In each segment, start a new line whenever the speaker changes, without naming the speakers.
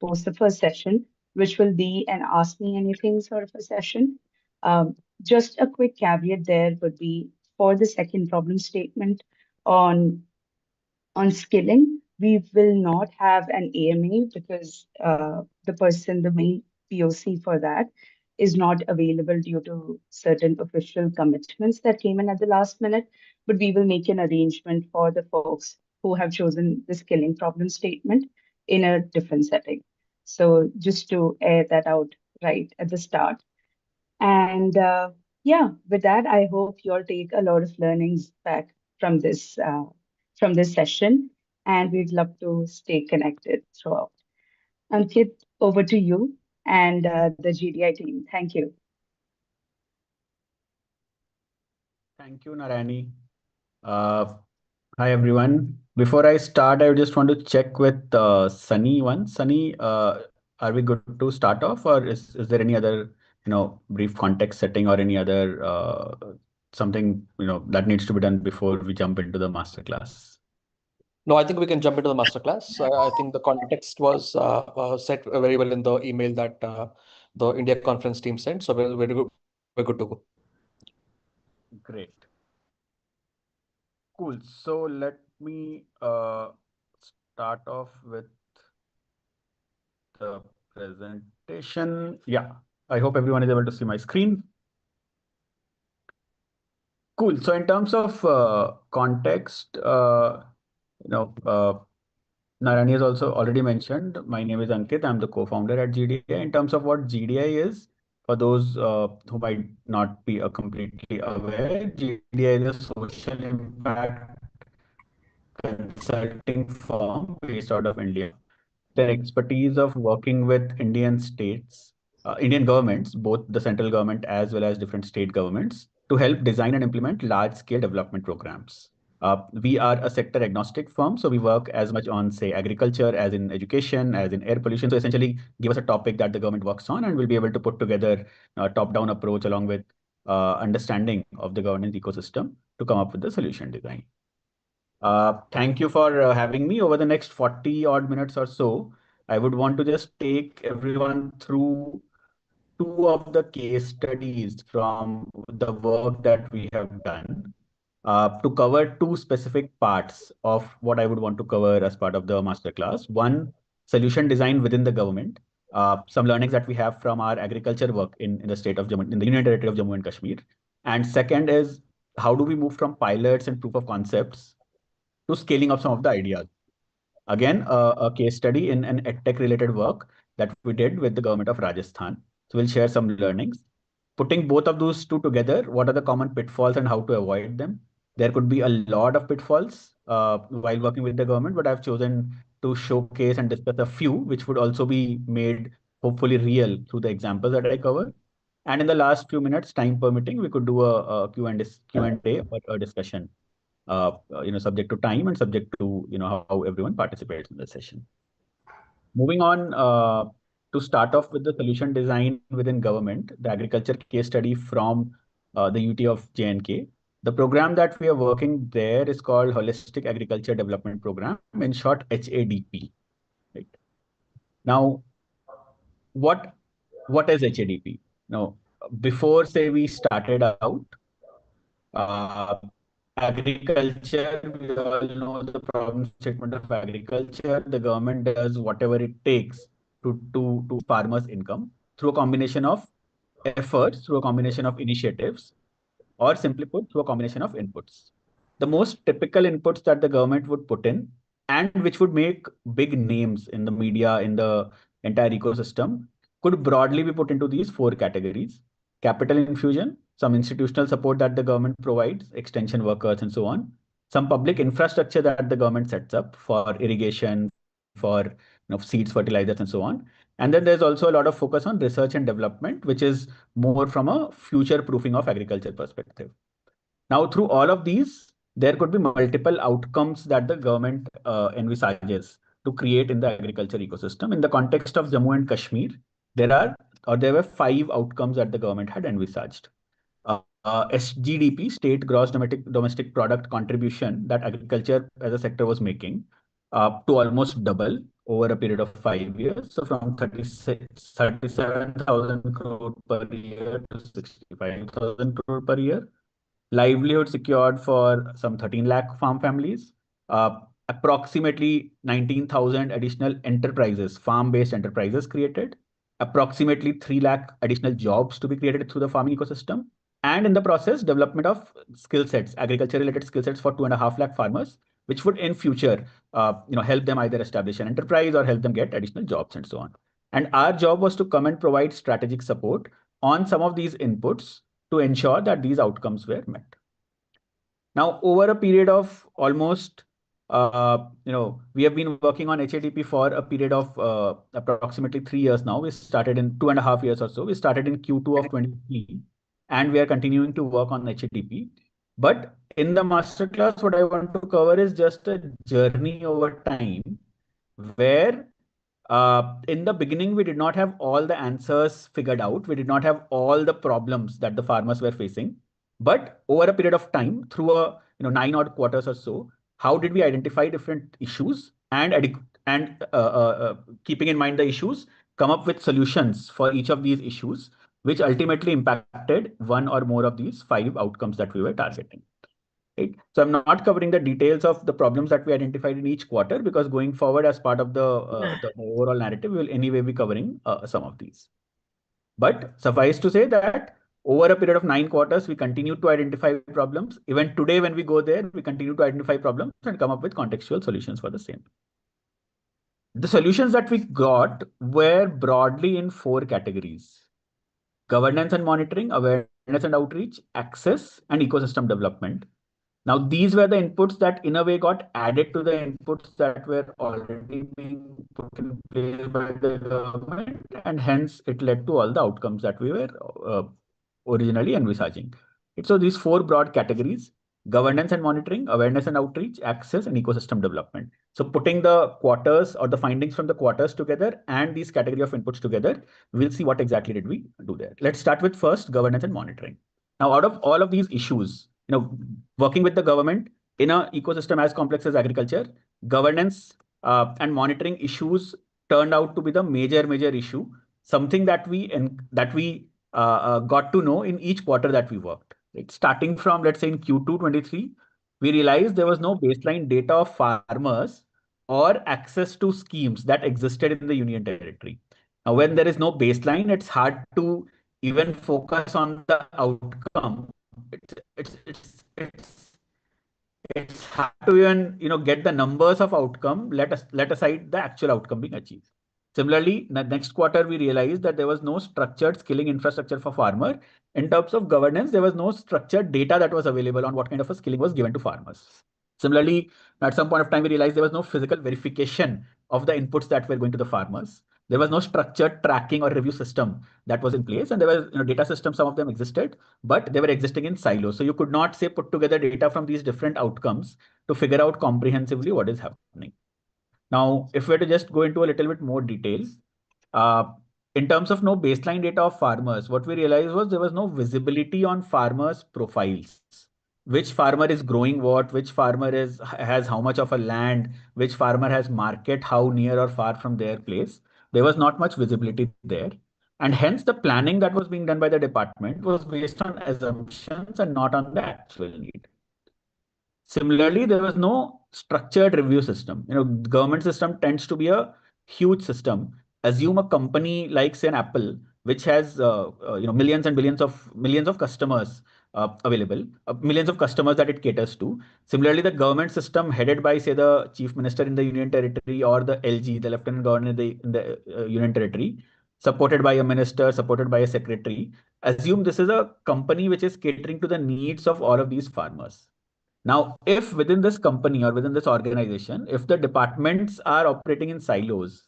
post the first session, which will be an Ask Me Anything sort of a session. Um, just a quick caveat there would be for the second problem statement on skilling, we will not have an AMA because the main POC for that, is not available due to certain official commitments that came in at the last minute. But we will make an arrangement for the folks who have chosen the skilling problem statement in a different setting. So just to air that out right at the start. And yeah, with that, I hope you all take a lot of learnings back from this session, and we'd love to stay connected throughout. Ankit, over to you and the GDI team. Thank you.
Thank you, Narani. Uh, Hi, everyone. Before I start, I just want to check with Sunny once. Sunny, are we good to start off, or is there any other, brief context setting or any other something, that needs to be done before we jump into the masterclass?
No, I think we can jump into the masterclass. I think the context was set very well in the email that the India conference team sent. So we're good to go.
Great. Cool. So let me start off with the presentation. Yeah, I hope everyone is able to see my screen. Cool. So in terms of context, Narani has also already mentioned, my name is Ankit. I'm the co-founder at GDI. In terms of what GDI is, for those who might not be completely aware, GDI is a social impact consulting firm based out of India. Their expertise of working with Indian states, Indian governments, both the central government as well as different state governments, to help design and implement large-scale development programs. We are a sector agnostic firm, so we work as much on, say, agriculture, as in education, as in air pollution. So essentially, give us a topic that the government works on, and we'll be able to put together a top-down approach along with understanding of the governance ecosystem to come up with the solution design. Thank you for having me. Over the next 40 odd minutes or so, I would want to just take everyone through two of the case studies from the work that we have done to cover two specific parts of what I would want to cover as part of the masterclass. One, solution design within the government, some learnings that we have from our agriculture work in the state of Jammu, in the Union Territory of Jammu and Kashmir. And second is, how do we move from pilots and proof of concepts to scaling up some of the ideas. Again, a case study in an edtech related work that we did with the government of Rajasthan. So we'll share some learnings. Putting both of those two together, what are the common pitfalls and how to avoid them? There could be a lot of pitfalls while working with the government, but I've chosen to showcase and discuss a few, which would also be made hopefully real through the examples that I cover. And in the last few minutes, time permitting, we could do a Q&A or a discussion subject to time and subject to, how everyone participates in the session. Moving on to start off with the solution design within government, the agriculture case study from the UT of J&K. The program that we are working there is called Holistic Agriculture Development Program, in short HADP. Right. Now, what is HADP? Now, before say we started out, agriculture, we all know the problem statement of agriculture. The government does whatever it takes to farmers' income through a combination of efforts, through a combination of initiatives, or simply put, through a combination of inputs. The most typical inputs that the government would put in and which would make big names in the media, in the entire ecosystem, could broadly be put into these four categories: capital infusion, some institutional support that the government provides, extension workers, and so on, some public infrastructure that the government sets up for irrigation, for seeds, fertilizers, and so on. And then there's also a lot of focus on research and development, which is more from a future proofing of agriculture perspective. Now, through all of these, there could be multiple outcomes that the government envisages to create in the agriculture ecosystem. In the context of Jammu and Kashmir, there were 5 outcomes that the government had envisaged. SGDP, State Gross Domestic Product contribution that agriculture as a sector was making, to almost double over a period of 5 years. So from 37,000 crore per year to 65,000 crore per year. Livelihood secured for some 13 lakh farm families. Approximately 19,000 additional enterprises, farm-based enterprises created. Approximately 3 lakh additional jobs to be created through the farming ecosystem. And in the process, development of skill sets, agriculture-related skill sets for 2.5 lakh farmers, which would in future, help them either establish an enterprise or help them get additional jobs and so on. And our job was to come and provide strategic support on some of these inputs to ensure that these outcomes were met. Now, over a period of almost, we have been working on HATP for a period of approximately 3 years now. We started in 2.5 years or so. We started in Q2 of 23, and we are continuing to work on HATP. But in the masterclass, what I want to cover is just a journey over time where in the beginning, we did not have all the answers figured out. We did not have all the problems that the farmers were facing. But over a period of time, through 9 odd quarters or so, how did we identify different issues and keeping in mind the issues, come up with solutions for each of these issues, which ultimately impacted one or more of these 5 outcomes that we were targeting. Right? So I'm not covering the details of the problems that we identified in each quarter, because going forward as part of the overall narrative, we will anyway be covering some of these. But suffice to say that over a period of 9 quarters, we continue to identify problems. Even today, when we go there, we continue to identify problems and come up with contextual solutions for the same. The solutions that we got were broadly in 4 categories: governance and monitoring, awareness and outreach, access, and ecosystem development. Now, these were the inputs that in a way got added to the inputs that were already being put in place by the government, and hence it led to all the outcomes that we were originally envisaging. So these 4 broad categories: governance and monitoring, awareness and outreach, access, and ecosystem development. So putting the quarters or the findings from the quarters together and these category of inputs together, we'll see what exactly did we do there. Let's start with first governance and monitoring. Now, out of all of these issues, working with the government in an ecosystem as complex as agriculture, governance and monitoring issues turned out to be the major issue, something that we got to know in each quarter that we worked. Right? Starting from, let's say, in Q2 23, we realized there was no baseline data of farmers or access to schemes that existed in the Union Territory. Now, when there is no baseline, it's hard to even focus on the outcome. It's hard to even get the numbers of outcome, let aside the actual outcome being achieved. Similarly, the next quarter we realized that there was no structured skilling infrastructure for farmer. In terms of governance, there was no structured data that was available on what kind of a skilling was given to farmers. Similarly, at some point of time we realized there was no physical verification of the inputs that were going to the farmers. There was no structured tracking or review system that was in place, and there was data systems, some of them existed, but they were existing in silos. So you could not say put together data from these different outcomes to figure out comprehensively what is happening. Now, if we were to just go into a little bit more detail, in terms of no baseline data of farmers, what we realized was there was no visibility on farmers' profiles. Which farmer is growing what, which farmer has how much of a land, which farmer has market, how near or far from their place. There was not much visibility there. And hence the planning that was being done by the department was based on assumptions and not on the actual need. Similarly, there was no structured review system. Government system tends to be a huge system. Assume a company like, say, an Apple, which has millions and millions of customers available, millions of customers that it caters to. Similarly, the government system headed by, say, the chief minister in the Union Territory, or the LG, the lieutenant governor in the Union Territory, supported by a minister, supported by a secretary. Assume this is a company which is catering to the needs of all of these farmers. Now, if within this company or within this organization, if the departments are operating in silos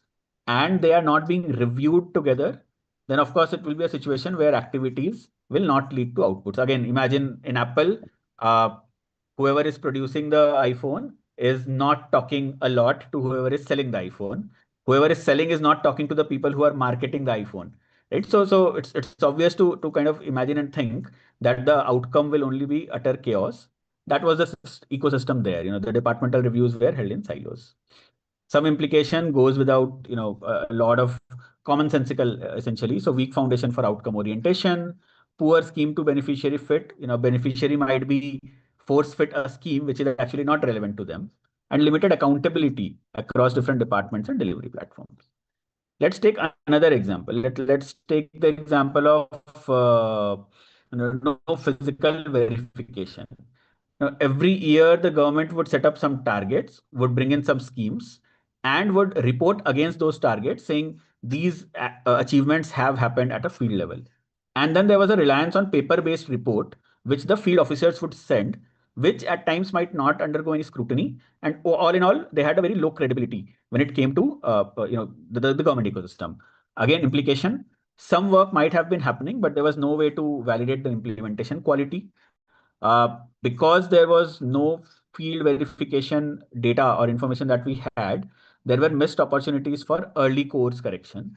and they are not being reviewed together, then of course it will be a situation where activities will not lead to outputs. Again, imagine in Apple, whoever is producing the iPhone is not talking a lot to whoever is selling the iPhone. Whoever is selling is not talking to the people who are marketing the iPhone. Right? So it's obvious to kind of imagine and think that the outcome will only be utter chaos. That was the ecosystem there. The departmental reviews were held in silos. Some implication goes without, a lot of commonsensical, essentially. So weak foundation for outcome orientation, poor scheme to beneficiary fit. Beneficiary might be force fit a scheme which is actually not relevant to them, and limited accountability across different departments and delivery platforms. Let's take another example. Let's take the example of no physical verification. Every year, the government would set up some targets, would bring in some schemes, and would report against those targets, saying these achievements have happened at a field level. And then there was a reliance on paper-based report, which the field officers would send, which at times might not undergo any scrutiny. And all in all, they had a very low credibility when it came to the government ecosystem. Again, implication: some work might have been happening, but there was no way to validate the implementation quality. Because there was no field verification data or information that we had, there were missed opportunities for early course correction.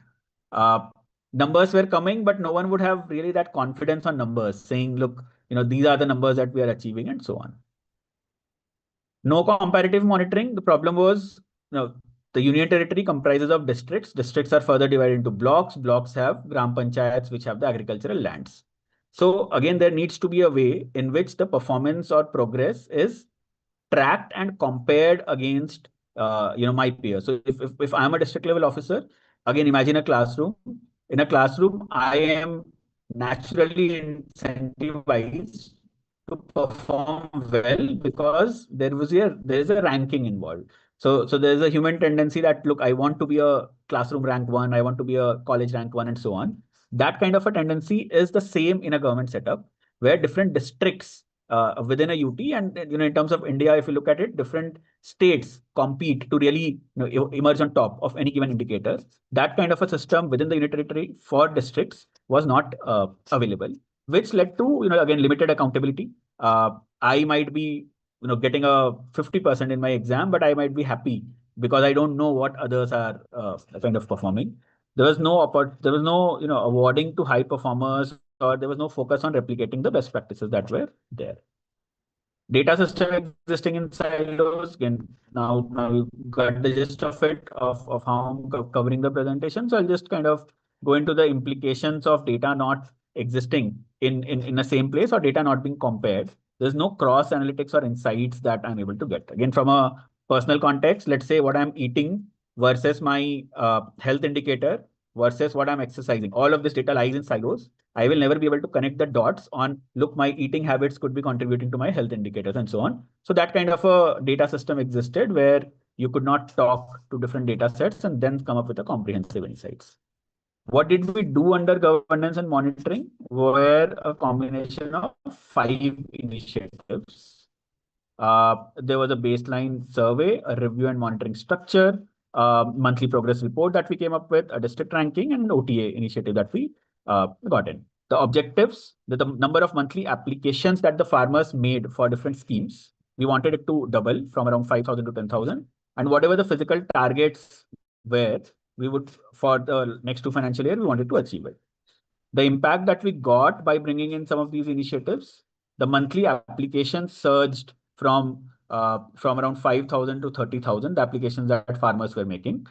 Numbers were coming, but no one would have really that confidence on numbers, saying, look, these are the numbers that we are achieving, and so on. No comparative monitoring. The problem was, the union territory comprises of districts. Districts are further divided into blocks. Blocks have gram panchayats, which have the agricultural lands. So again, there needs to be a way in which the performance or progress is tracked and compared against my peers. So if I'm a district level officer, again, imagine a classroom. In a classroom, I am naturally incentivized to perform well because there is a ranking involved. So there's a human tendency that, look, I want to be a classroom rank 1, I want to be a college rank 1, and so on. That kind of a tendency is the same in a government setup, where different districts within a UT, and in terms of India, if you look at it, different states compete to really emerge on top of any given indicator. That kind of a system within the unit territory for districts was not available, which led to again limited accountability. I might be getting a 50% in my exam, but I might be happy because I don't know what others are kind of performing. There was no awarding to high performers, or there was no focus on replicating the best practices that were there. Data system existing in silos. Again, now you got the gist of it, of how I'm covering the presentation. So I'll just kind of go into the implications of data not existing in the same place, or data not being compared. There's no cross analytics or insights that I'm able to get. Again, from a personal context, let's say what I'm eating versus my health indicator versus what I'm exercising. All of this data lies in silos. I will never be able to connect the dots on, look, my eating habits could be contributing to my health indicators and so on. So that kind of a data system existed where you could not talk to different data sets and then come up with a comprehensive insights. What did we do under governance and monitoring? Were a combination of 5 initiatives. There was a baseline survey, a review and monitoring structure, monthly progress report that we came up with, a district ranking, and an OTA initiative that we got in. The objectives, the number of monthly applications that the farmers made for different schemes, we wanted it to double from around 5,000 to 10,000. And whatever the physical targets were, we would, for the next 2 financial year, we wanted to achieve it. The impact that we got by bringing in some of these initiatives, the monthly applications surged from around 5,000 to 30,000, the applications that farmers were making.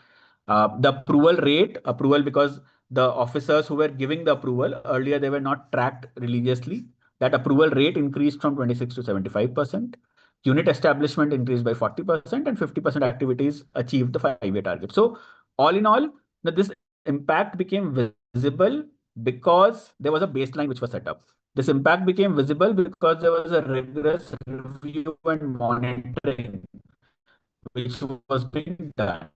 The approval rate, because the officers who were giving the approval earlier, they were not tracked religiously. That approval rate increased from 26 to 75%. Unit establishment increased by 40%, and 50% activities achieved the 5-year target. So all in all, this impact became visible because there was a baseline which was set up. This impact became visible because there was a rigorous review and monitoring which was being done.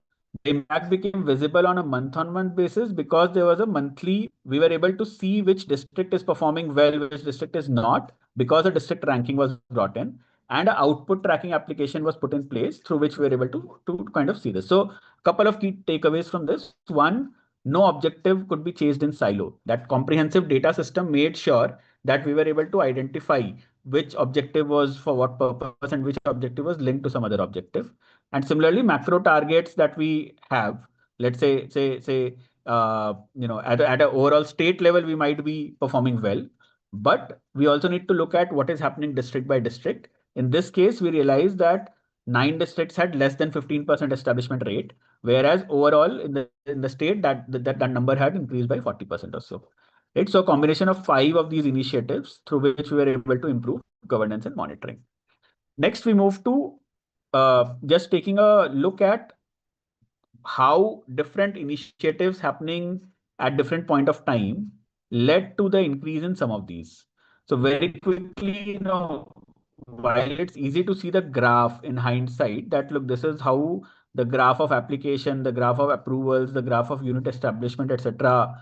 The impact became visible on a month-on-month basis because there was a monthly, we were able to see which district is performing well, which district is not, because a district ranking was brought in and an output tracking application was put in place through which we were able to kind of see this. So a couple of key takeaways from this. One, no objective could be chased in silo. That comprehensive data system made sure that we were able to identify which objective was for what purpose and which objective was linked to some other objective. And similarly, macro targets that we have, let's say, at an overall state level, we might be performing well, but we also need to look at what is happening district by district. In this case, we realize that 9 districts had less than 15% establishment rate, whereas overall in the state that number had increased by 40% or so. Right? So a combination of 5 of these initiatives through which we were able to improve governance and monitoring. Next, we move to just taking a look at how different initiatives happening at different point of time led to the increase in some of these. So very quickly, while it's easy to see the graph in hindsight that look, this is how the graph of application, the graph of approvals, the graph of unit establishment, etc.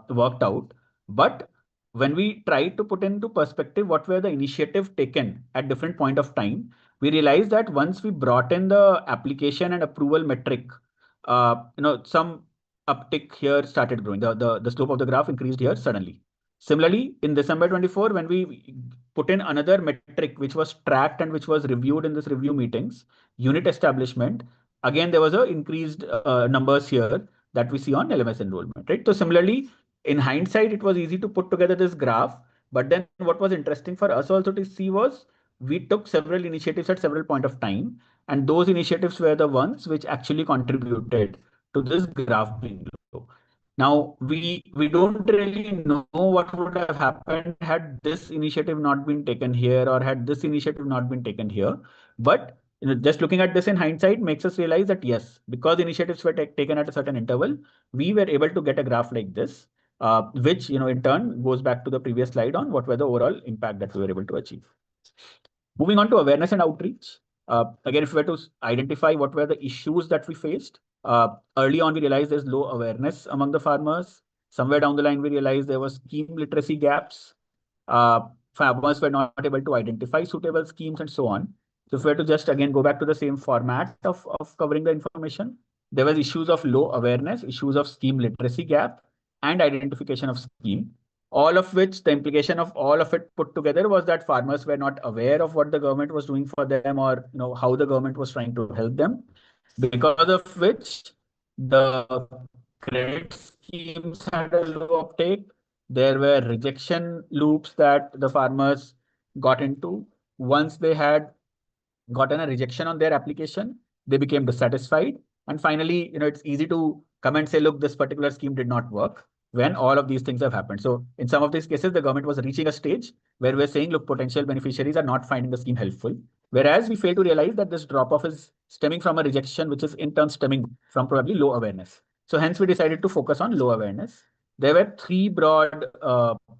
Worked out. But when we try to put into perspective what were the initiative taken at different point of time, we realized that once we brought in the application and approval metric, some uptick here started growing. The slope of the graph increased here suddenly. Similarly, in December 24, when we put in another metric which was tracked and which was reviewed in this review meetings, unit establishment, again there was a increased numbers here that we see on LMS enrollment, right? So similarly, in hindsight, it was easy to put together this graph, but then what was interesting for us also to see was we took several initiatives at several point of time, and those initiatives were the ones which actually contributed to this graph being low. Now, we don't really know what would have happened had this initiative not been taken here or had this initiative not been taken here. But just looking at this in hindsight makes us realize that yes, because initiatives were taken at a certain interval, we were able to get a graph like this, which in turn goes back to the previous slide on what were the overall impact that we were able to achieve. Moving on to awareness and outreach. Again, if we were to identify what were the issues that we faced, early on we realized there's low awareness among the farmers. Somewhere down the line we realized there was scheme literacy gaps. Farmers were not able to identify suitable schemes and so on. So if we were to just again go back to the same format of covering the information, there was issues of low awareness, issues of scheme literacy gap, and identification of scheme. All of which the implication of all of it put together was that farmers were not aware of what the government was doing for them or how the government was trying to help them, because of which the credit schemes had a low uptake. There were rejection loops that the farmers got into. Once they had gotten a rejection on their application, they became dissatisfied. And finally, it's easy to come and say, look, this particular scheme did not work when all of these things have happened. So in some of these cases, the government was reaching a stage where we're saying, look, potential beneficiaries are not finding the scheme helpful. Whereas we fail to realize that this drop-off is stemming from a rejection, which is in turn stemming from probably low awareness. So hence we decided to focus on low awareness. There were 3 broad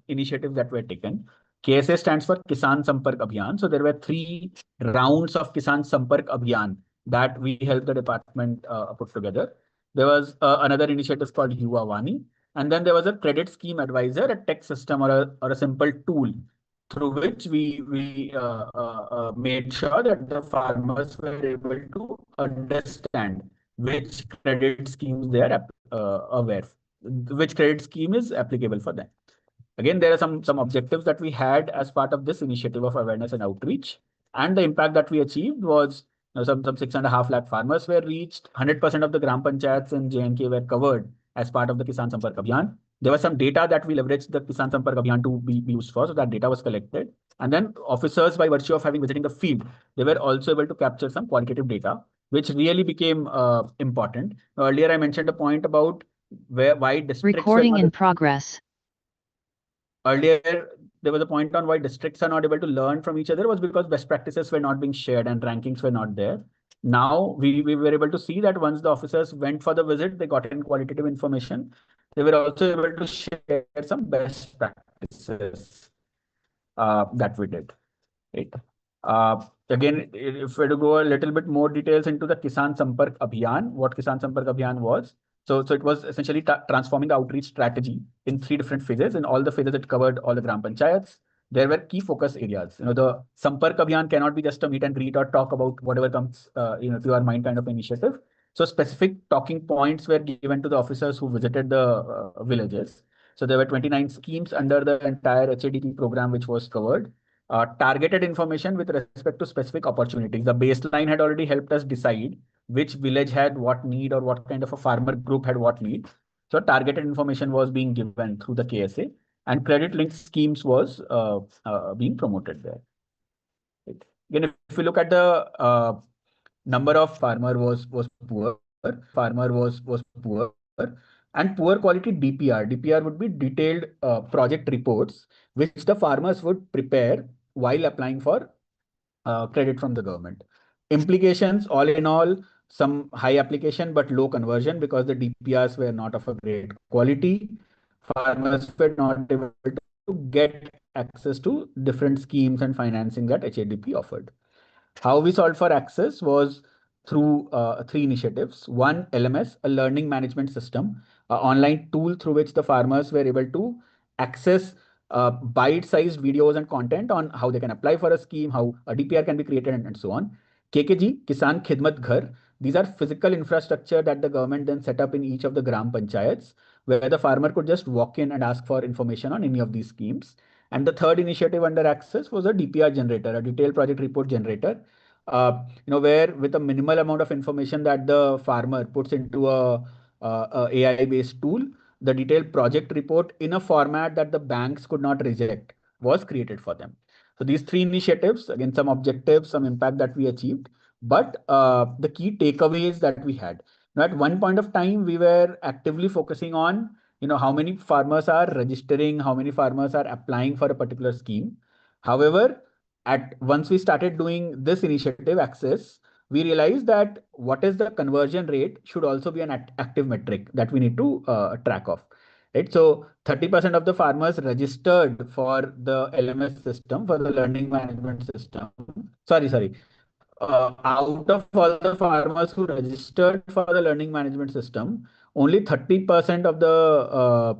initiatives that were taken. KSA stands for Kisan Sampark Abhiyan. So there were 3 rounds of Kisan Sampark Abhiyan that we helped the department put together. There was another initiative called Yuva Vani. And then there was a credit scheme advisor, a tech system or a simple tool through which we made sure that the farmers were able to understand which credit schemes they are aware, which credit scheme is applicable for them. Again, there are some objectives that we had as part of this initiative of awareness and outreach. And the impact that we achieved was some 6.5 lakh farmers were reached. 100% of the Gram Panchayats in J&K were covered as part of the Kisan Sampark Abhiyan. There was some data that we leveraged the Kisan Sampark Abhiyan to be used for. So that data was collected. And then officers, by virtue of having visiting the field, they were also able to capture some qualitative data, which really became important. Earlier, I mentioned a point about why districts
Recording in progress.
Earlier, there was a point on why districts are not able to learn from each other was because best practices were not being shared and rankings were not there. Now we were able to see that once the officers went for the visit, they got in qualitative information. They were also able to share some best practices that we did. Right. Again, if we were to go a little bit more details into the Kisan Sampark Abhiyan, what Kisan Sampark Abhiyan was. So it was essentially transforming the outreach strategy in 3 different phases. In all the phases, it covered all the Gram Panchayats. There were key focus areas. The Sampark Abhiyan cannot be just a meet and greet or talk about whatever comes to your mind kind of initiative. So specific talking points were given to the officers who visited the villages. So there were 29 schemes under the entire HADP program, which was covered. Targeted information with respect to specific opportunities. The baseline had already helped us decide which village had what need or what kind of a farmer group had what need. So targeted information was being given through the KSA, and credit linked schemes was being promoted there. Right. Again, if we look at the number of farmer was poor, and poor quality DPR. DPR would be detailed project reports, which the farmers would prepare while applying for credit from the government. Implications, all in all, some high application but low conversion because the DPRs were not of a great quality. Farmers were not able to get access to different schemes and financing that HADP offered. How we solved for access was through three initiatives. One, LMS, a learning management system, an online tool through which the farmers were able to access bite-sized videos and content on how they can apply for a scheme, how a DPR can be created, and so on. KKG, Kisan Khidmat Ghar. These are physical infrastructure that the government then set up in each of the Gram Panchayats, where the farmer could just walk in and ask for information on any of these schemes. And the third initiative under Access was a DPR generator, a detailed project report generator, where with a minimal amount of information that the farmer puts into a AI-based tool, the detailed project report in a format that the banks could not reject was created for them. So these three initiatives, again, some objectives, some impact that we achieved, but the key takeaways that we had. Now, at one point of time, we were actively focusing on how many farmers are registering, how many farmers are applying for a particular scheme. However, once we started doing this initiative Access, we realized that what is the conversion rate should also be an active metric that we need to track of. Right? So 30% of the farmers registered for the LMS system, for the learning management system. Sorry. Out of all the farmers who registered for the learning management system, only 30% of the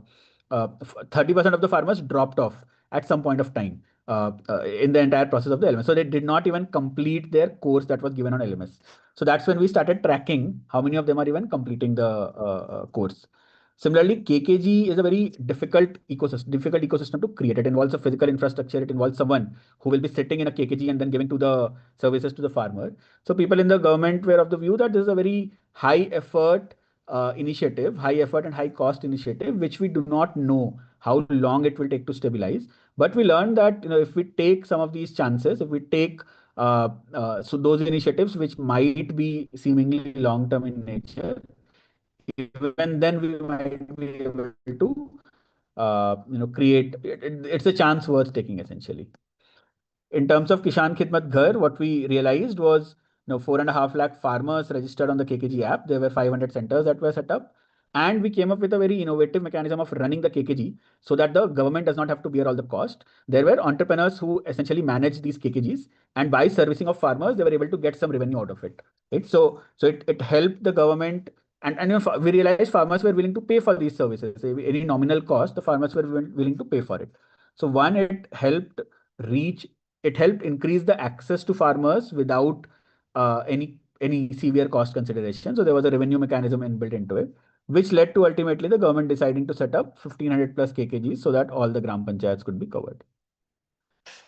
30% of the farmers dropped off at some point of time in the entire process of the LMS. So they did not even complete their course that was given on LMS. So that's when we started tracking how many of them are even completing the course. Similarly, KKG is a very difficult ecosystem to create. It involves a physical infrastructure. It involves someone who will be sitting in a KKG and then giving to the services to the farmer. So people in the government were of the view that this is a very high effort initiative, high effort and high cost initiative, which we do not know how long it will take to stabilize. But we learned that if we take some of these chances, if we take so those initiatives which might be seemingly long term in nature, even then we might be able to create it's a chance worth taking essentially. In terms of Kisan Khidmat Ghar, what we realized was 4.5 lakh farmers registered on the KKG app. There were 500 centers that were set up. And we came up with a very innovative mechanism of running the KKG so that the government does not have to bear all the cost. There were entrepreneurs who essentially managed these KKGs, and by servicing of farmers, they were able to get some revenue out of it. Right? So it helped the government, and we realized farmers were willing to pay for these services. Any nominal cost, the farmers were willing to pay for it. So one, it helped increase the access to farmers without any severe cost consideration. So there was a revenue mechanism inbuilt into it, which led to ultimately the government deciding to set up 1500 plus KKGs so that all the Gram Panchayats could be covered.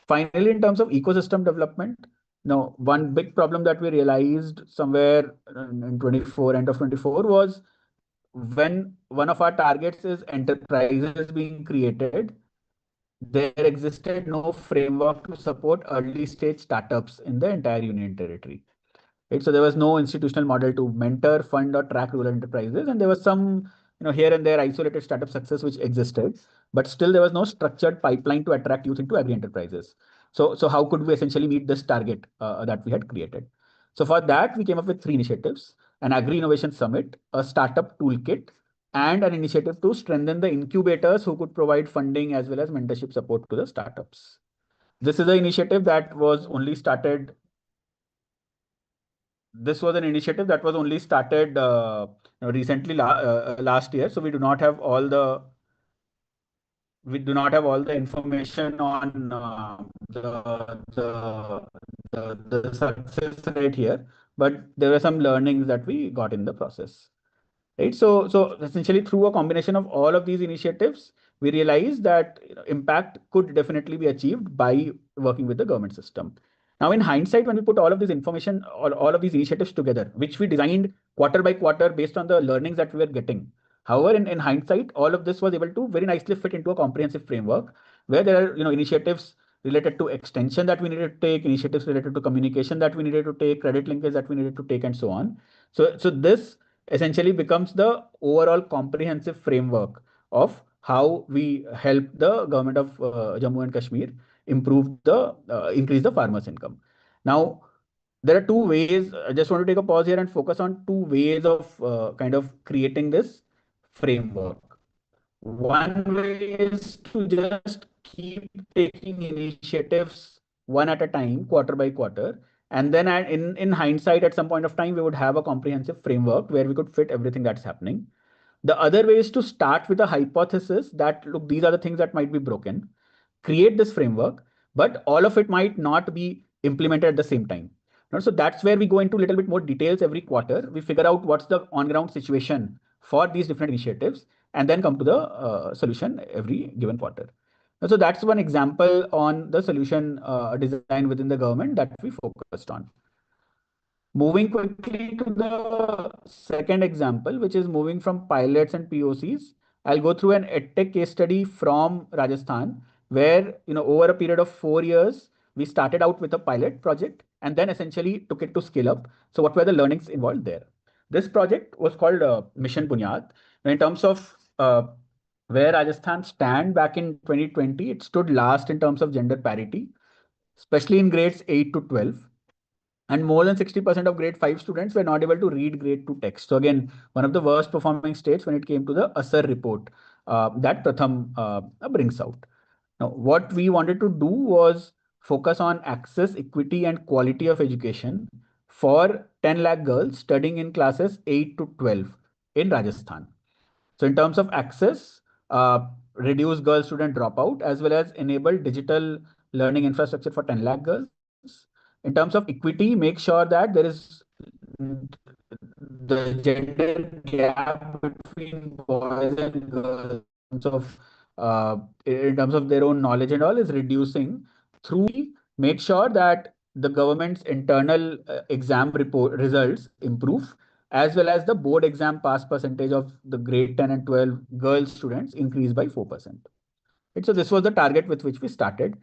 Finally, in terms of ecosystem development, one big problem that we realized somewhere in 24, end of 24, was when one of our targets is enterprises being created, there existed no framework to support early stage startups in the entire union territory. Right? So there was no institutional model to mentor, fund, or track rural enterprises, and there was some here and there isolated startup success which existed, but still there was no structured pipeline to attract youth into agri enterprises. So how could we essentially meet this target that we had created? So for that, we came up with three initiatives: an Agri Innovation Summit, a startup toolkit, and an initiative to strengthen the incubators who could provide funding as well as mentorship support to the startups. This is an initiative that was only started. This was an initiative that was only started recently last year. So we do not have all the information on the success rate here, but there were some learnings that we got in the process. Right. So essentially through a combination of all of these initiatives, we realized that impact could definitely be achieved by working with the government system. Now, in hindsight, when we put all of this information, all of these initiatives together, which we designed quarter by quarter based on the learnings that we were getting. However, in hindsight, all of this was able to very nicely fit into a comprehensive framework where there are initiatives related to extension that we needed to take, initiatives related to communication that we needed to take, credit linkage that we needed to take, and so on. So this essentially becomes the overall comprehensive framework of how we help the government of Jammu and Kashmir increase the farmers' income. Now, there are two ways. I just want to take a pause here and focus on two ways of kind of creating this framework. One way is to just keep taking initiatives one at a time, quarter by quarter. And then in hindsight, at some point of time, we would have a comprehensive framework where we could fit everything that's happening. The other way is to start with a hypothesis that, look, these are the things that might be broken, create this framework, but all of it might not be implemented at the same time. So that's where we go into a little bit more details every quarter. We figure out what's the on-ground situation for these different initiatives and then come to the solution every given quarter. So that's one example on the solution design within the government that we focused on. Moving quickly to the second example, which is moving from pilots and POCs. I'll go through an EdTech case study from Rajasthan, where over a period of 4 years, we started out with a pilot project and then essentially took it to scale up. So what were the learnings involved there? This project was called Mission Bunyad. In terms of where Rajasthan stand back in 2020, it stood last in terms of gender parity, especially in grades 8 to 12. And more than 60% of grade 5 students were not able to read grade 2 text. So again, one of the worst performing states when it came to the ASAR report that Pratham brings out. Now, what we wanted to do was focus on access, equity, and quality of education for 10 lakh girls studying in classes 8 to 12 in Rajasthan. So in terms of access, reduce girl student dropout, as well as enable digital learning infrastructure for 10 lakh girls. In terms of equity, make sure that there is the gender gap between boys and girls in terms of their own knowledge and all is reducing through make sure that the government's internal exam report results improve, as well as the board exam pass percentage of the grade 10 and 12 girl students increase by 4%. So this was the target with which we started.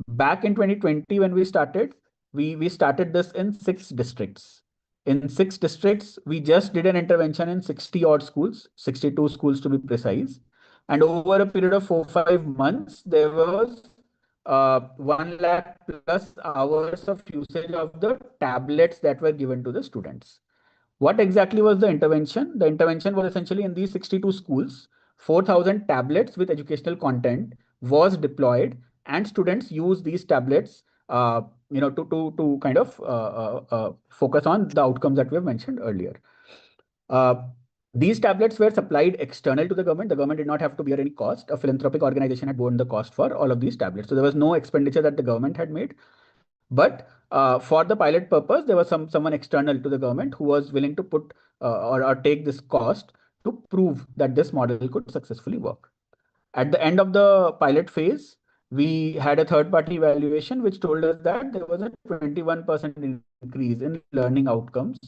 Back in 2020, when we started, we started this in 6 districts. In 6 districts, we just did an intervention in 60 odd schools, 62 schools to be precise. And over a period of 4-5 months, there was 1 lakh plus hours of usage of the tablets that were given to the students. What exactly was the intervention? The intervention was essentially in these 62 schools, 4,000 tablets with educational content was deployed, and students use these tablets to kind of focus on the outcomes that we have mentioned earlier. These tablets were supplied external to the government. The government did not have to bear any cost. A philanthropic organization had borne the cost for all of these tablets. So there was no expenditure that the government had made. But for the pilot purpose, there was someone external to the government who was willing to put or take this cost to prove that this model could successfully work. At the end of the pilot phase, we had a third-party evaluation which told us that there was a 21% increase in learning outcomes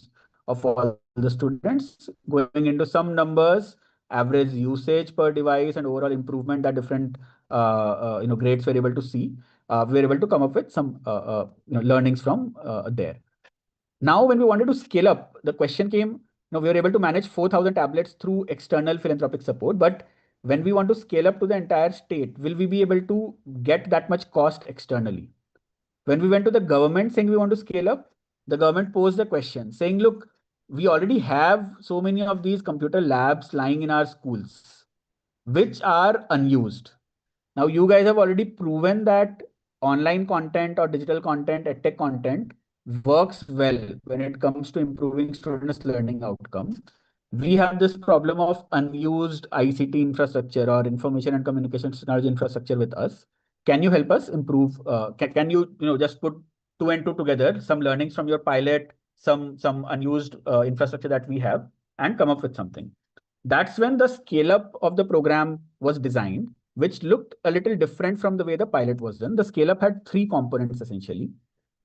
of all the students. Going into some numbers, average usage per device and overall improvement that different grades were able to see. We were able to come up with some learnings from there. Now, when we wanted to scale up, the question came, we were able to manage 4,000 tablets through external philanthropic support, but when we want to scale up to the entire state, will we be able to get that much cost externally? When we went to the government saying we want to scale up, the government posed the question saying, look, we already have so many of these computer labs lying in our schools, which are unused. Now, you guys have already proven that online content or digital content, edtech content works well when it comes to improving students' learning outcomes. We have this problem of unused ICT infrastructure or information and communication technology infrastructure with us. Can you help us improve? Can you just put 2 and 2 together, some learnings from your pilot, some unused infrastructure that we have, and come up with something? That's when the scale up of the program was designed, which looked a little different from the way the pilot was done. The scale up had 3 components essentially.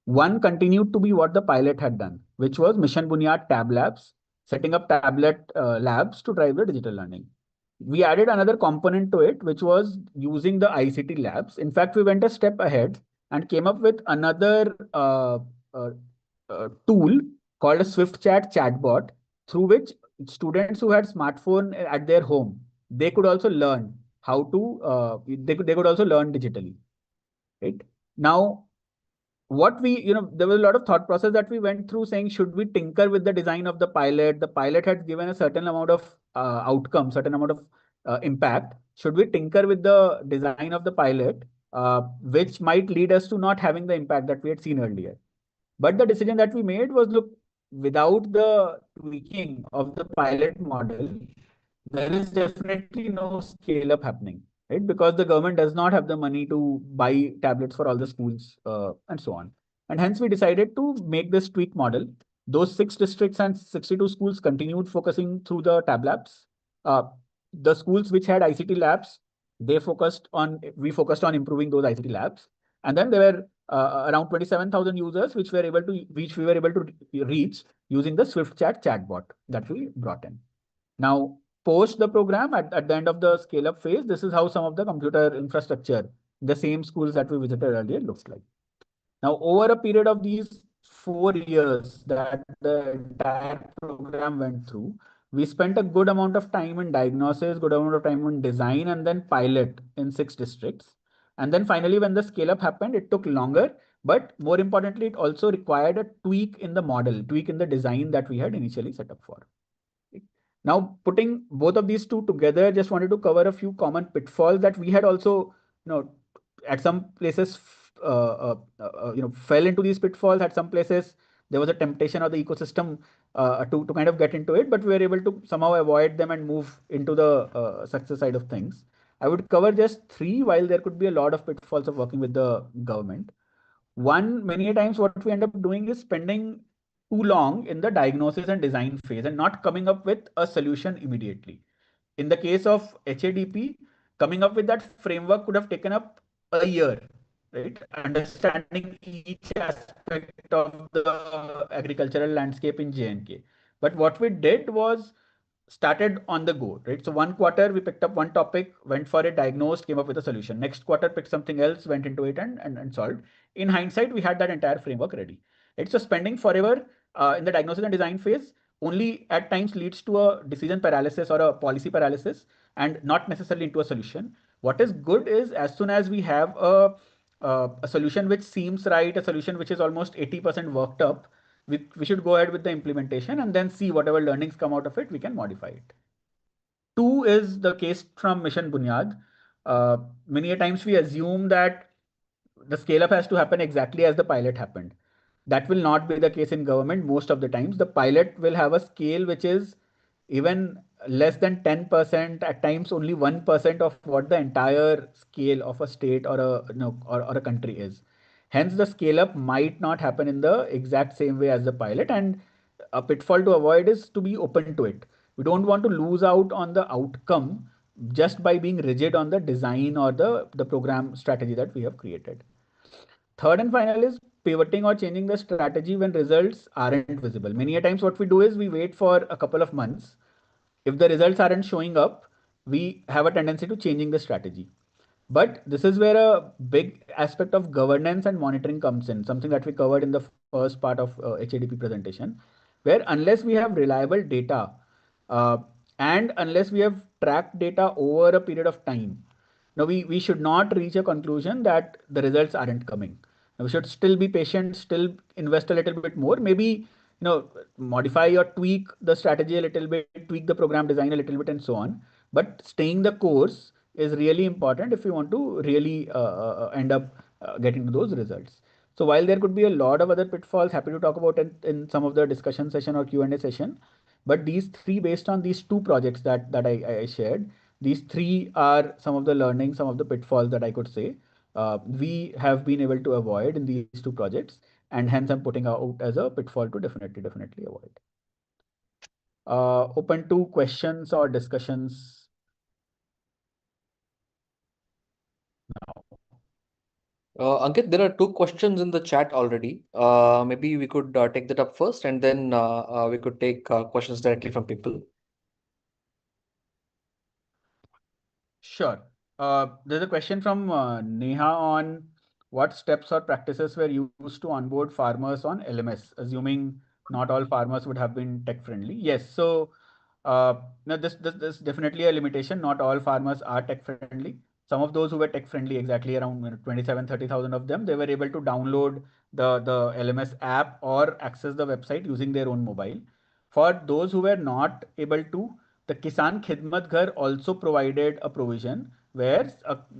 One continued to be what the pilot had done, which was Mission Bunyad Tab Labs, setting up tablet labs to drive the digital learning. we added another component to it, which was using the ICT labs. In fact, we went a step ahead and came up with another uh, tool called a SwiftChat chatbot, through which students who had smartphone at their home, they could also learn how to, they could also learn digitally, right? Now, what we, there was a lot of thought process that we went through saying, should we tinker with the design of the pilot? The pilot had given a certain amount of outcome, certain amount of impact. Should we tinker with the design of the pilot, which might lead us to not having the impact that we had seen earlier? But the decision that we made was, look, without the tweaking of the pilot model, there is definitely no scale up happening, right? Because the government does not have the money to buy tablets for all the schools and so on. And hence we decided to make this tweak model. Those 6 districts and 62 schools continued focusing through the tab labs. The schools which had ICT labs, we focused on improving those ICT labs. And then there were around 27,000 users which we were able to reach using the SwiftChat chatbot that we brought in. Now, post the program at the end of the scale up phase, this is how some of the computer infrastructure, the same schools that we visited earlier, looks like. Now, over a period of these 4 years that the entire program went through, we spent a good amount of time in diagnosis, good amount of time in design, and then pilot in 6 districts. And then finally, when the scale up happened, it took longer, but more importantly, it also required a tweak in the model, tweak in the design that we had initially set up for. Now, putting both of these two together, just wanted to cover a few common pitfalls that we had also, at some places, fell into these pitfalls. At some places, there was a temptation of the ecosystem to kind of get into it, but we were able to somehow avoid them and move into the success side of things. I would cover just 3, while there could be a lot of pitfalls of working with the government. One, many a times what we end up doing is spending too long in the diagnosis and design phase and not coming up with a solution immediately. In the case of HADP, coming up with that framework could have taken up a year, right? Understanding each aspect of the agricultural landscape in J&K. But what we did was started on the go, right? So one quarter we picked up one topic, went for it, diagnosed, came up with a solution. Next quarter picked something else, went into it and solved. In hindsight, we had that entire framework ready. Right? So spending forever in the diagnosis and design phase only at times leads to a decision paralysis or a policy paralysis and not necessarily into a solution. What is good is, as soon as we have a solution which seems right, a solution which is almost 80% worked up, we should go ahead with the implementation and then see whatever learnings come out of it, we can modify it. 2 is the case from Mission Bunyad. Many a times we assume that the scale up has to happen exactly as the pilot happened. That will not be the case in government. Most of the times, the pilot will have a scale which is even less than 10%, at times only 1% of what the entire scale of a state or a country is. Hence, the scale up might not happen in the exact same way as the pilot. And a pitfall to avoid is to be open to it. We don't want to lose out on the outcome just by being rigid on the design or the program strategy that we have created. Third and final is pivoting or changing the strategy when results aren't visible. Many a times what we do is we wait for a couple of months. If the results aren't showing up, we have a tendency to changing the strategy. But this is where a big aspect of governance and monitoring comes in, something that we covered in the first part of HADP presentation, where unless we have reliable data uh, and unless we have tracked data over a period of time, now we should not reach a conclusion that the results aren't coming. Now, we should still be patient, still invest a little bit more, maybe modify or tweak the strategy a little bit, tweak the program design a little bit and so on. But staying the course is really important if you want to really end up getting to those results. So while there could be a lot of other pitfalls, happy to talk about it in some of the discussion session or Q&A session. But these 3, based on these 2 projects that I shared, these 3 are some of the learnings, some of the pitfalls that I could say we have been able to avoid in these 2 projects, and hence I'm putting out as a pitfall to definitely avoid. Open to questions or discussions now.
Ankit, there are 2 questions in the chat already. Maybe we could take that up first, and then we could take questions directly from people.
Sure. There's a question from Neha on what steps or practices were used to onboard farmers on LMS, assuming not all farmers would have been tech friendly. Yes. So, no, this definitely a limitation. Not all farmers are tech friendly. Some of those who were tech friendly, exactly around 27,000-30,000 of them, they were able to download the LMS app or access the website using their own mobile. For those who were not able to, the Kisan Khidmat Ghar also provided a provision where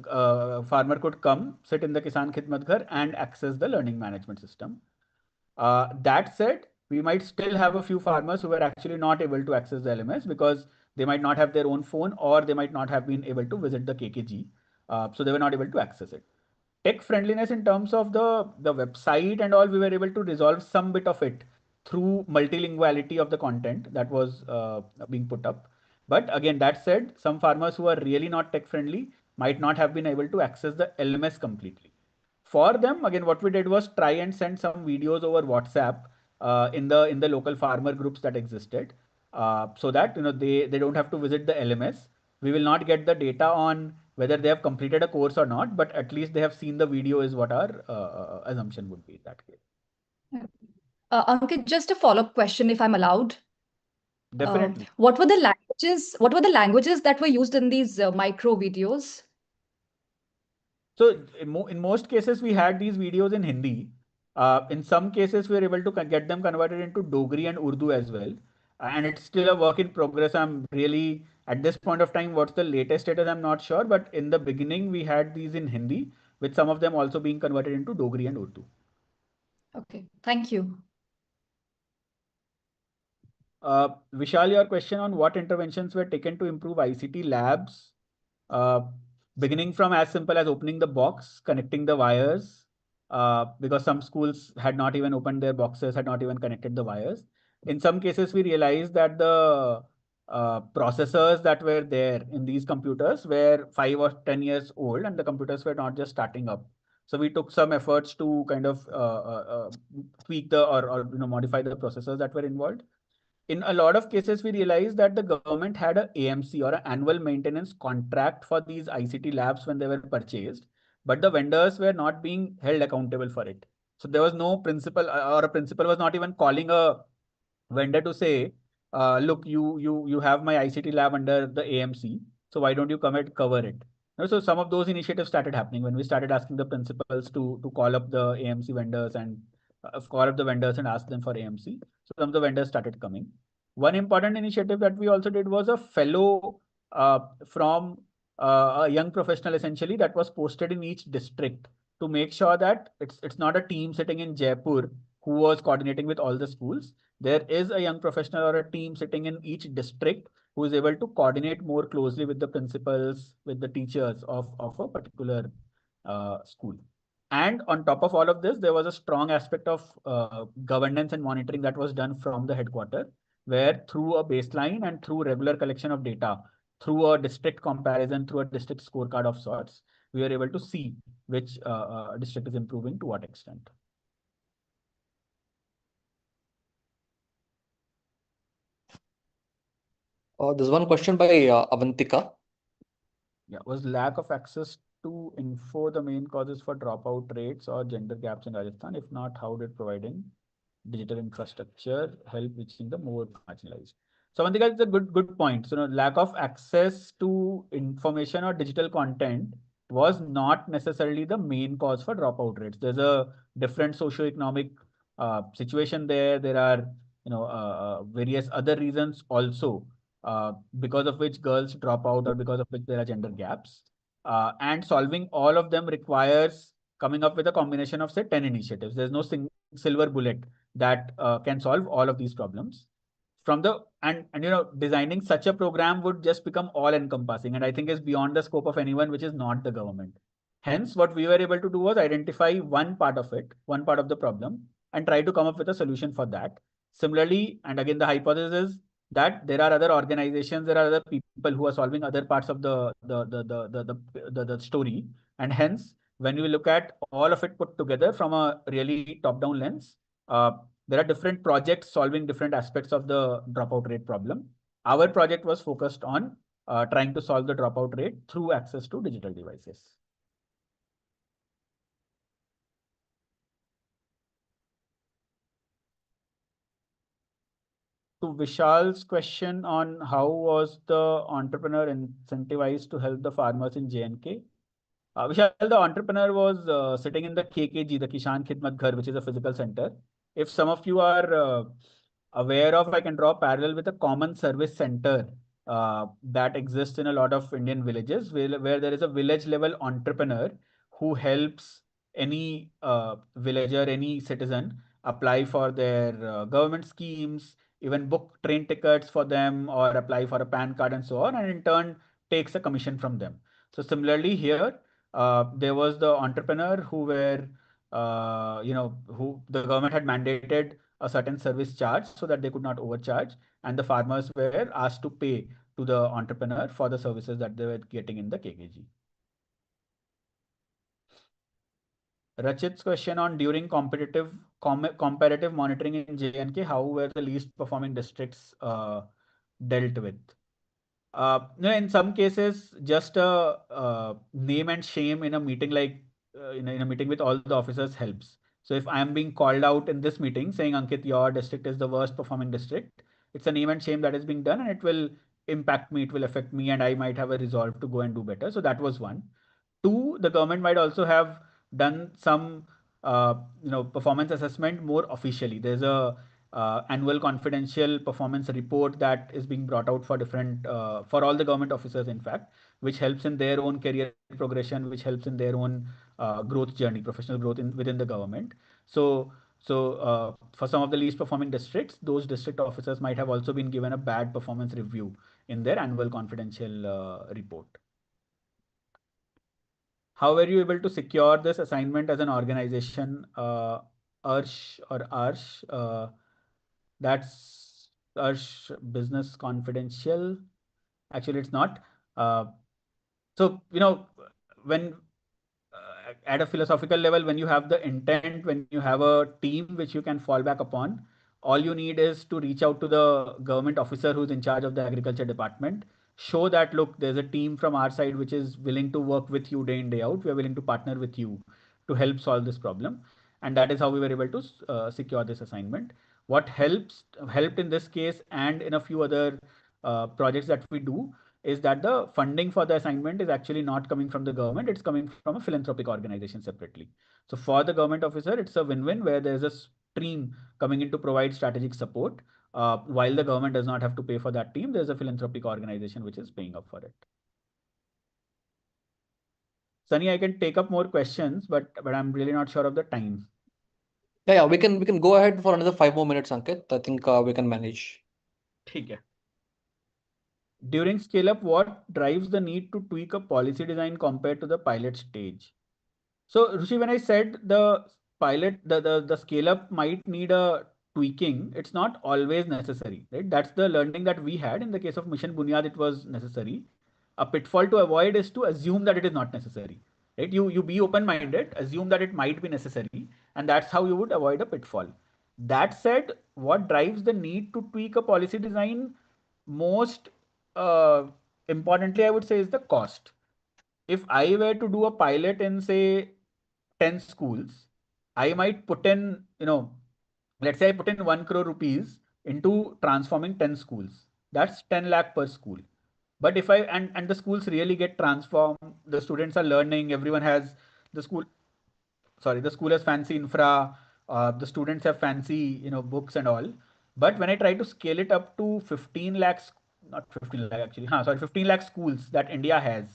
a farmer could come, sit in the Kisan Khidmat Ghar and access the learning management system. That said, we might still have a few farmers who were actually not able to access the LMS because they might not have their own phone or they might not have been able to visit the KKG. So they were not able to access it. Tech friendliness in terms of the website and all, we were able to resolve some bit of it through multilinguality of the content that was being put up. But again, that said, some farmers who are really not tech friendly might not have been able to access the LMS completely. For them, again, what we did was try and send some videos over WhatsApp in the local farmer groups that existed, so that they don't have to visit the LMS. We will not get the data on whether they have completed a course or not, but at least they have seen the video is what our assumption would be in that case.
Ankit, just a follow-up question, if I'm allowed.
Definitely.
What were the languages? What were the languages that were used in these micro videos?
So in most cases, we had these videos in Hindi. In some cases, we were able to get them converted into Dogri and Urdu as well. And it's still a work in progress. I'm really, at this point of time, what's the latest status, I'm not sure. But in the beginning, we had these in Hindi, with some of them also being converted into Dogri and Urdu.
Okay, thank you.
Vishal, your question on what interventions were taken to improve ICT labs, beginning from as simple as opening the box, connecting the wires, because some schools had not even opened their boxes, had not even connected the wires. In some cases, we realized that the processors that were there in these computers were 5 or 10 years old, and the computers were not just starting up. So we took some efforts to kind of tweak or modify the processors that were involved. In a lot of cases, we realized that the government had a AMC or an annual maintenance contract for these ICT labs when they were purchased, but the vendors were not being held accountable for it. So there was no principal, or a principal was not even calling a vendor to say, look, you have my ICT lab under the AMC, so why don't you come and cover it? So some of those initiatives started happening when we started asking the principals to call up the AMC vendors and call up the vendors and ask them for AMC. So some of the vendors started coming. One important initiative that we also did was a fellow from a young professional, essentially, that was posted in each district to make sure that it's not a team sitting in Jaipur who was coordinating with all the schools. There is a young professional or a team sitting in each district who is able to coordinate more closely with the principals, with the teachers of a particular school. And on top of all of this, there was a strong aspect of governance and monitoring that was done from the headquarters, where through a baseline and through regular collection of data, through a district comparison, through a district scorecard of sorts, we are able to see which district is improving to what extent.
There's one question by Avantika.
Yeah, was lack of access to info the main causes for dropout rates or gender gaps in Rajasthan? If not, how did providing digital infrastructure help reaching the more marginalized? So I think that's a good point. So lack of access to information or digital content was not necessarily the main cause for dropout rates. There's a different socioeconomic situation there. There are various other reasons also because of which girls drop out or because of which there are gender gaps. And solving all of them requires coming up with a combination of, say, 10 initiatives. There's no silver bullet that can solve all of these problems. Designing such a program would just become all encompassing, and I think is beyond the scope of anyone which is not the government. Hence, what we were able to do was identify one part of it, one part of the problem, and try to come up with a solution for that. Similarly, and again, the hypothesis is that there are other organizations, there are other people who are solving other parts of the story, and hence, when we look at all of it put together from a really top-down lens, there are different projects solving different aspects of the dropout rate problem. Our project was focused on trying to solve the dropout rate through access to digital devices. To Vishal's question on how was the entrepreneur incentivized to help the farmers in J&K? Vishal, the entrepreneur was sitting in the KKG, the Kishan Khidmat Ghar, which is a physical center. If some of you are aware of, I can draw a parallel with a common service center that exists in a lot of Indian villages, where there is a village level entrepreneur who helps any villager, any citizen apply for their government schemes, even book train tickets for them or apply for a PAN card and so on, and in turn takes a commission from them. So similarly here, there was the entrepreneur who were, who the government had mandated a certain service charge so that they could not overcharge, and the farmers were asked to pay to the entrepreneur for the services that they were getting in the KKG. Rachit's question on during comparative monitoring in J&K, how were the least performing districts dealt with? In some cases, just a name and shame in a meeting, like in a meeting with all the officers helps. So if I am being called out in this meeting saying, Ankit, your district is the worst performing district, it's a name and shame that is being done, and it will impact me, it will affect me, and I might have a resolve to go and do better. So that was one. Two, the government might also have done some performance assessment more officially. There's a annual confidential performance report that is being brought out for different for all the government officers, in fact, which helps in their own career progression, which helps in their own growth journey, professional growth within the government. So for some of the least performing districts, those district officers might have also been given a bad performance review in their annual confidential report. How were you able to secure this assignment as an organization, Arsh or Arsh? That's Arsh Business Confidential. Actually, it's not. So, when at a philosophical level, when you have the intent, when you have a team which you can fall back upon, all you need is to reach out to the government officer who's in charge of the agriculture department. Show that, look, there's a team from our side which is willing to work with you day in, day out. We are willing to partner with you to help solve this problem. And that is how we were able to secure this assignment. What helped in this case and in a few other projects that we do is that the funding for the assignment is actually not coming from the government, it's coming from a philanthropic organization separately. So for the government officer, it's a win-win where there's a stream coming in to provide strategic support. While the government does not have to pay for that team, there's a philanthropic organization which is paying up for it. Sunny, I can take up more questions, but I'm really not sure of the time.
Yeah, we can go ahead for another 5 more minutes, Ankit. I think we can manage.
Okay. During scale up, what drives the need to tweak a policy design compared to the pilot stage? So Ruchi, when I said the pilot, the scale up might need a tweaking, it's not always necessary, right? That's the learning that we had in the case of Mission Bunyad. It was necessary. A pitfall to avoid is to assume that it is not necessary, right? You be open-minded, assume that it might be necessary, and that's how you would avoid a pitfall. That said, what drives the need to tweak a policy design most importantly, I would say, is the cost. If I were to do a pilot in, say, 10 schools, I might put in, let's say I put in 1 crore rupees into transforming 10 schools. That's 10 lakh per school. But if and the schools really get transformed, the students are learning, everyone has the school, the school has fancy infra, the students have fancy, books and all. But when I try to scale it up to 15 lakhs, not 15 lakh actually, 15 lakh schools that India has,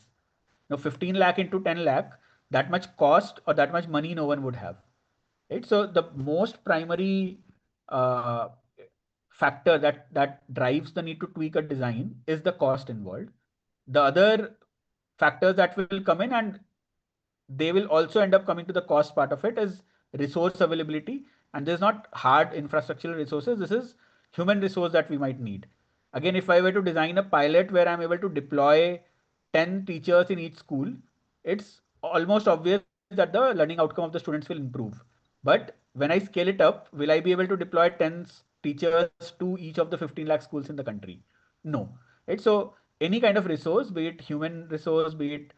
15 lakh into 10 lakh, that much cost or that much money no one would have, right? So the most primary factor that drives the need to tweak a design is the cost involved. The other factors that will come in, and they will also end up coming to the cost part of it, is resource availability. And there's not hard infrastructural resources. This is human resource that we might need. Again, if I were to design a pilot where I'm able to deploy 10 teachers in each school, it's almost obvious that the learning outcome of the students will improve. But when I scale it up, will I be able to deploy 10 teachers to each of the 15 lakh schools in the country? No. Right? So any kind of resource, be it human resource, be it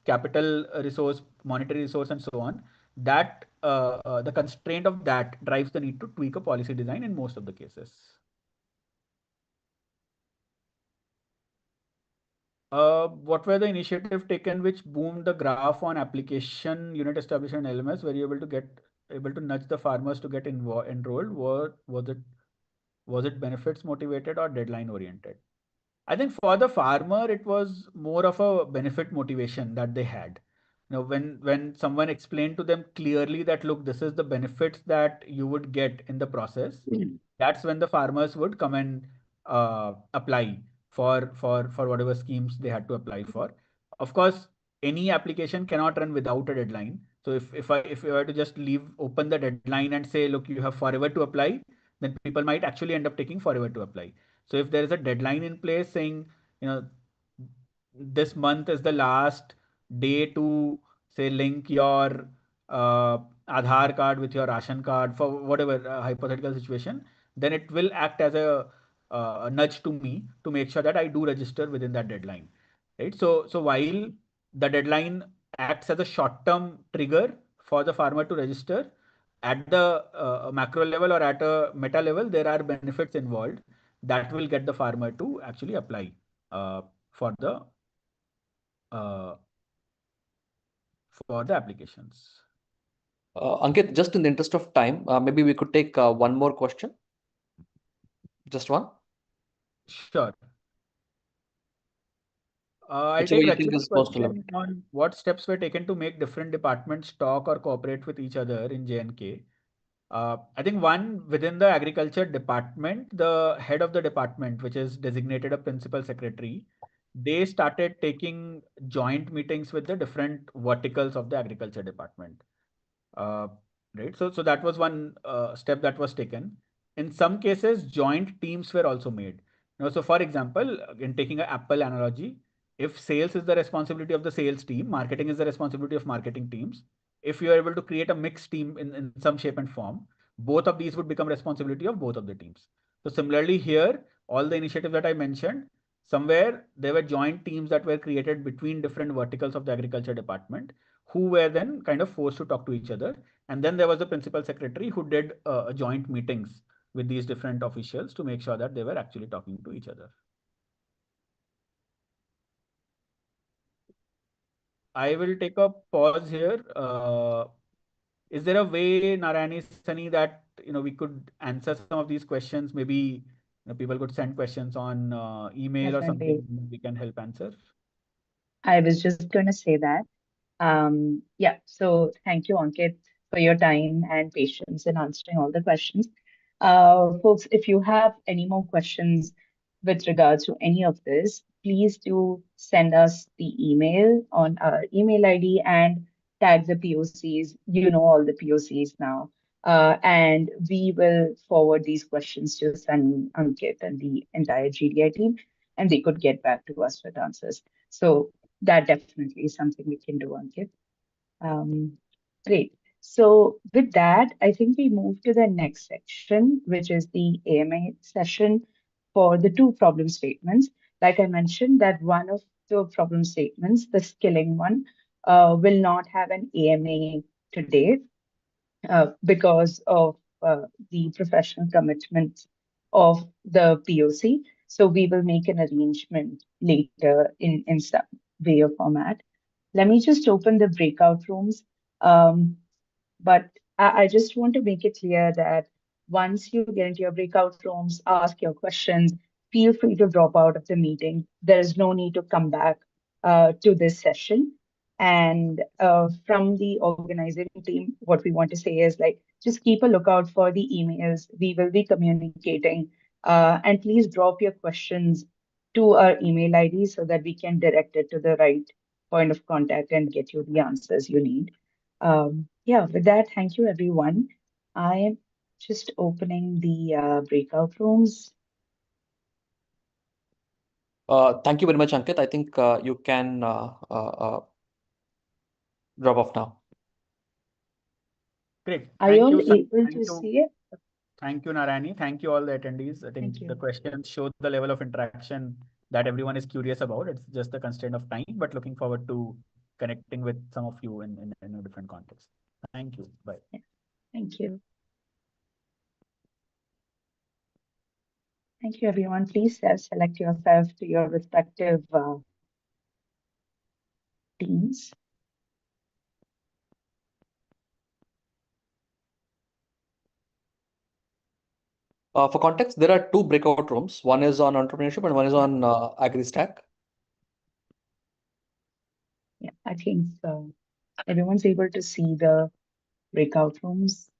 capital resource, monetary resource, and so on, that the constraint of that drives the need to tweak a policy design in most of the cases. What were the initiative taken which boomed the graph on application unit establishment LMS? Were you able to nudge the farmers to get enrolled? Was it benefits motivated or deadline oriented? I think for the farmer, it was more of a benefit motivation that they had. When someone explained to them clearly that, look, this is the benefits that you would get in the process, that's when the farmers would come and apply for whatever schemes they had to apply for. Of course, any application cannot run without a deadline. So if I were to just leave open the deadline and say, look, you have forever to apply, then people might actually end up taking forever to apply. So if there is a deadline in place saying, this month is the last day to say link your Aadhaar card with your ration card for whatever hypothetical situation, then it will act as a nudge to me to make sure that I do register within that deadline, right? So while the deadline acts as a short-term trigger for the farmer to register, at the macro level or at a meta level, there are benefits involved that will get the farmer to actually apply for the applications.
Ankit, just in the interest of time, maybe we could take one more question. Just one.
Sure. I'll
Whichever
take
you think
Rachita's
is most
question
relevant.
on what steps were taken to make different departments talk or cooperate with each other in J&K. I think one, within the agriculture department, the head of the department, which is designated a principal secretary, they started taking joint meetings with the different verticals of the agriculture department. Right. So that was one step that was taken. In some cases, joint teams were also made. So for example, in taking an Apple analogy, if sales is the responsibility of the sales team, marketing is the responsibility of marketing teams. If you are able to create a mixed team in some shape and form, both of these would become responsibility of both of the teams. So similarly here, all the initiatives that I mentioned, somewhere there were joint teams that were created between different verticals of the agriculture department, who were then kind of forced to talk to each other. And then there was the principal secretary who did joint meetings with these different officials to make sure that they were actually talking to each other. I will take a pause here. Is there a way, Narayani, Sunny, that we could answer some of these questions? Maybe people could send questions on email or
Definitely.
something we can help answer.
I was just going to say that. Yeah, so thank you, Ankit, for your time and patience in answering all the questions. Folks, if you have any more questions with regards to any of this, please do send us the email on our email ID and tag the POCs. You know all the POCs now. And we will forward these questions to Sunny, Ankit, and the entire GDI team, and they could get back to us with answers. So that definitely is something we can do, Ankit. Great. So with that, I think we move to the next section, which is the AMA session for the two problem statements. Like I mentioned, that one of the problem statements, the skilling one, will not have an AMA today because of the professional commitments of the POC. So we will make an arrangement later in some way or format. Let me just open the breakout rooms. But I just want to make it clear that once you get into your breakout rooms, ask your questions, feel free to drop out of the meeting. There is no need to come back to this session. And from the organizing team, what we want to say is like, just keep a lookout for the emails. We will be communicating. And please drop your questions to our email ID so that we can direct it to the right point of contact and get you the answers you need. Yeah, with that, thank you, everyone. I am just opening the breakout rooms.
Thank you very much, Ankit. I think you can drop off now.
Great.
Are you all
Thank you,
able
Thank
to
you.
see it?
Thank you, Narayani. Thank you, all the attendees. I think
Thank
the
you.
questions show the level of interaction that everyone is curious about. It's just the constraint of time, but looking forward to connecting with some of you in a different context. Thank you. Bye.
Thank you. Thank you, everyone. Please select yourself to your respective teams.
For context, there are two breakout rooms. One is on entrepreneurship and one is on AgriStack.
Yeah, I think everyone's able to see the breakout rooms.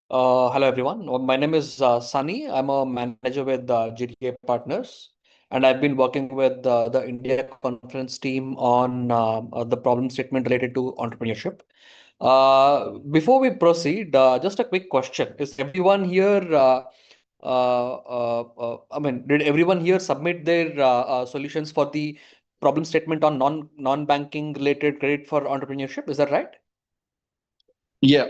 Hello, everyone. My name is Sunny. I'm a manager with GDA Partners, and I've been working with the India conference team on the problem statement related to entrepreneurship. Before we proceed, just a quick question. Is everyone here, I mean, did everyone here submit their solutions for the problem statement on non-banking related credit for entrepreneurship? Is that right?
Yeah.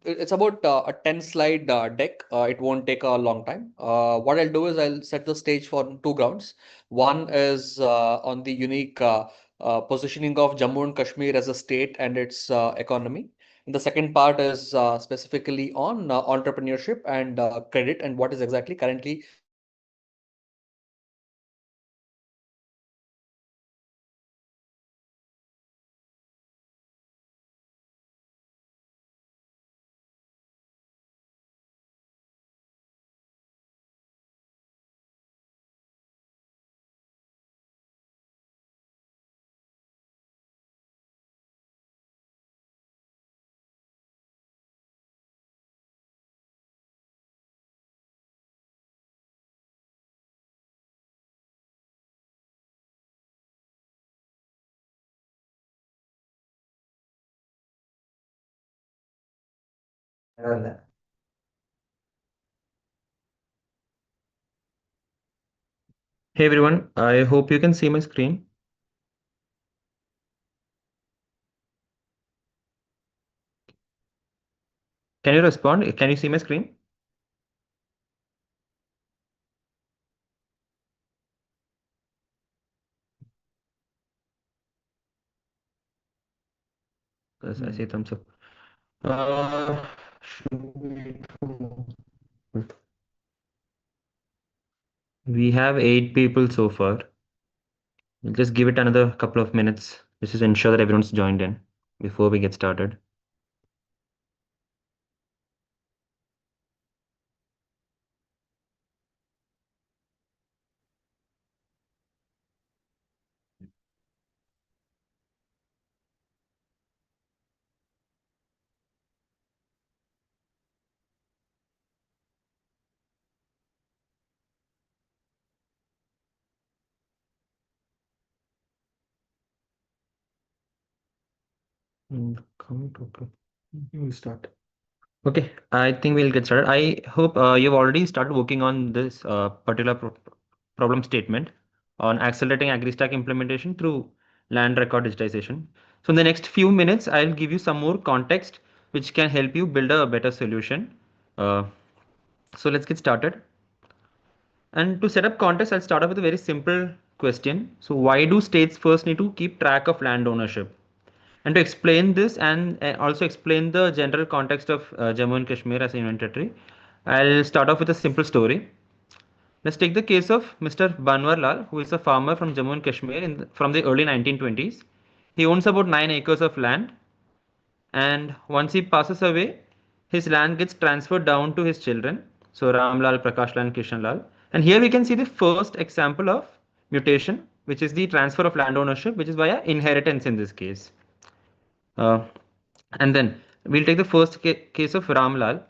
It's about a 10 slide deck. It won't take a long time. What I'll do is I'll set the stage for two grounds. One is on the unique positioning of Jammu and Kashmir as a state and its economy. And the second part is specifically on entrepreneurship and credit and what is exactly currently
Hey everyone, I hope you can see my screen. Can you respond? Can you see my screen? I say thumbs up. We have 8 people so far. We'll just give it another couple of minutes just to ensure that everyone's joined in before we get started. We'll start. Okay, I think we'll get started. I hope you've already started working on this particular problem statement on accelerating AgriStack implementation through land record digitization. So in the next few minutes, I'll give you some more context which can help you build a better solution. So let's get started. And to set up context, I'll start off with a very simple question. So why do states first need to keep track of land ownership? And to explain this and also explain the general context of Jammu and Kashmir as a union territory, I'll start off with a simple story. Let's take the case of Mr. Banwar Lal, who is a farmer from Jammu and Kashmir from the early 1920s. He owns about 9 acres of land, and once he passes away, his land gets transferred down to his children. So Ram Lal, Prakash Lal, and Kishan Lal. And here we can see the first example of mutation, which is the transfer of land ownership, which is via inheritance in this case. And then we'll take the first case of Ramlal,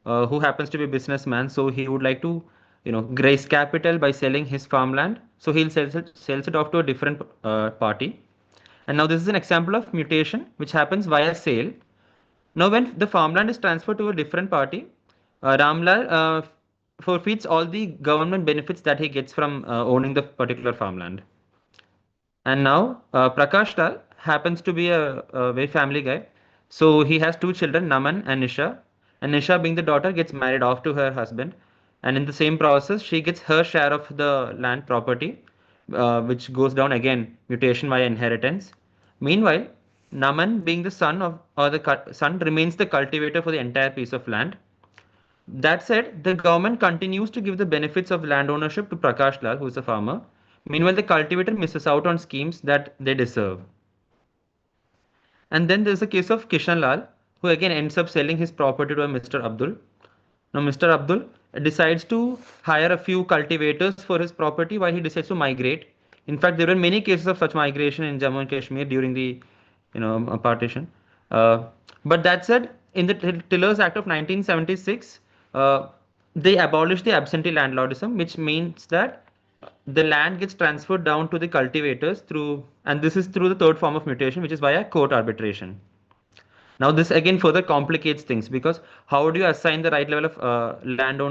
who happens to be a businessman. So he would like to, raise capital by selling his farmland. So he'll sells it off to a different party. And now this is an example of mutation, which happens via sale. Now, when the farmland is transferred to a different party, Ramlal forfeits all the government benefits that he gets from owning the particular farmland. And now Prakash Lal happens to be a very family guy. So he has 2 children, Naman and Nisha. And Nisha, being the daughter, gets married off to her husband. And in the same process, she gets her share of the land property, which goes down again, mutation via inheritance. Meanwhile, Naman, being the son of, or the son, remains the cultivator for the entire piece of land. That said, the government continues to give the benefits of land ownership to Prakash Lal, who is a farmer. Meanwhile, the cultivator misses out on schemes that they deserve. And then there's a case of Kishan Lal, who again ends up selling his property to a Mr. Abdul. Now, Mr. Abdul decides to hire a few cultivators for his property while he decides to migrate. In fact, there were many cases of such migration in Jammu and Kashmir during the, partition. But that said, in the Tillers Act of 1976, they abolished the absentee landlordism, which means that the land gets transferred down to the cultivators through, and this is through the third form of mutation, which is via court arbitration. Now, this again further complicates things because how do you assign the right level of land